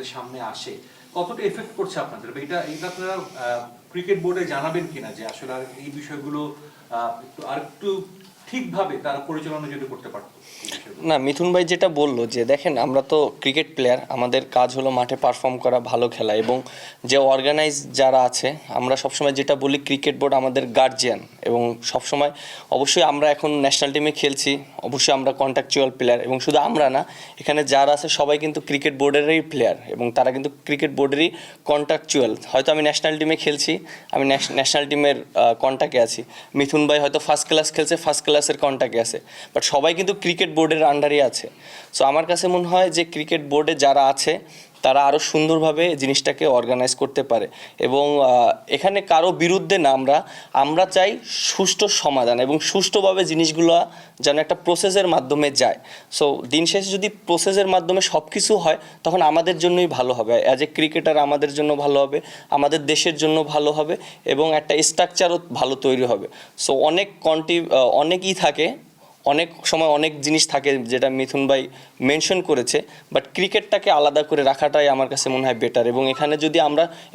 আপনাদের সামনে আসে কতটা এফেক্ট করছে আপনাদের? এটা এটা আপনারা ক্রিকেট বোর্ডে জানাবেন কিনা যে আসলে এই বিষয়গুলো একটু ঠিকভাবে তারা পরিচালনা যদি করতে পারতো? না, মিথুন ভাই যেটা বললো যে দেখেন আমরা তো ক্রিকেট প্লেয়ার, আমাদের কাজ হলো মাঠে পারফর্ম করা, ভালো খেলা, এবং যে অর্গানাইজ যারা আছে আমরা সবসময় যেটা বলি ক্রিকেট বোর্ড আমাদের গার্জিয়ান, এবং সবসময় অবশ্যই আমরা এখন ন্যাশনাল টিমে খেলছি, অবশ্যই আমরা কন্ট্রাকচুয়াল প্লেয়ার, এবং শুধু আমরা না, এখানে যারা আছে সবাই কিন্তু ক্রিকেট বোর্ডেরই প্লেয়ার এবং তারা কিন্তু ক্রিকেট বোর্ডেরই কন্ট্রাকচুয়াল। হয়তো আমি ন্যাশনাল টিমে খেলছি, আমি ন্যাশনাল টিমের কন্ট্যাক্টে আছি, মিথুন ভাই হয়তো ফার্স্ট ক্লাস খেলছে, ফার্স্ট ক্লাসের কন্ট্যাক্টে আছে, বাট সবাই কিন্তু ক্রিকেট বোর্ডের আন্ডারই আছে। সো আমার কাছে মনে হয় যে ক্রিকেট বোর্ডে যারা আছে তারা আরও সুন্দরভাবে জিনিসটাকে অর্গানাইজ করতে পারে, এবং এখানে কারো বিরুদ্ধে না, আমরা চাই সুষ্ঠু সমাধান এবং সুষ্ঠুভাবে জিনিসগুলো যেন একটা প্রসেসের মাধ্যমে যায়। সো দিন শেষে যদি প্রসেসের মাধ্যমে সব কিছু হয় তখন আমাদের জন্যই ভালো হবে, অ্যাজ এ ক্রিকেটার আমাদের জন্য ভালো হবে, আমাদের দেশের জন্য ভালো হবে, এবং একটা স্ট্রাকচারও ভালো তৈরি হবে। সো অনেকই থাকে, অনেক সময় অনেক জিনিস থাকে যেটা মিথুন ভাই মেনশন করেছে, বাট ক্রিকেটটাকে আলাদা করে রাখাটাই আমার কাছে মনে হয় বেটার। এবং এখানে যদি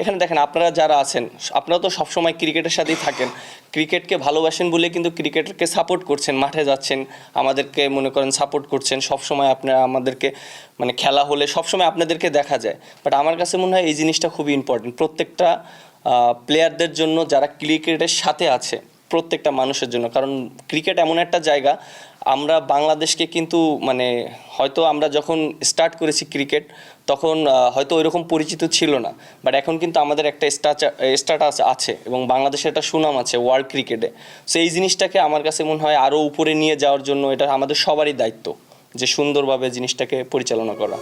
এখানে দেখেন আপনারা যারা আছেন আপনারা তো সবসময় ক্রিকেটের সাথেই থাকেন, ক্রিকেটকে ভালোবাসেন বলে কিন্তু ক্রিকেটকে সাপোর্ট করছেন, মাঠে যাচ্ছেন, আমাদেরকে মনে করেন সাপোর্ট করছেন, সবসময় আপনারা আমাদেরকে মানে খেলা হলে সবসময় আপনাদেরকে দেখা যায়। বাট আমার কাছে মনে হয় এই জিনিসটা খুবই ইম্পর্টেন্ট প্রত্যেকটা প্লেয়ারদের জন্য যারা ক্রিকেটের সাথে আছে, প্রত্যেকটা মানুষের জন্য। কারণ ক্রিকেট এমন একটা জায়গা, আমরা বাংলাদেশকে কিন্তু মানে হয়তো আমরা যখন স্টার্ট করেছি ক্রিকেট তখন হয়তো ওইরকম পরিচিত ছিল না, বাট এখন কিন্তু আমাদের একটা স্ট্যাটাস আছে এবং বাংলাদেশের একটা সুনাম আছে ওয়ার্ল্ড ক্রিকেটে। সো এই জিনিসটাকে আমার কাছে মনে হয় আরও উপরে নিয়ে যাওয়ার জন্য এটা আমাদের সবারই দায়িত্ব যে সুন্দরভাবে জিনিসটাকে পরিচালনা করা।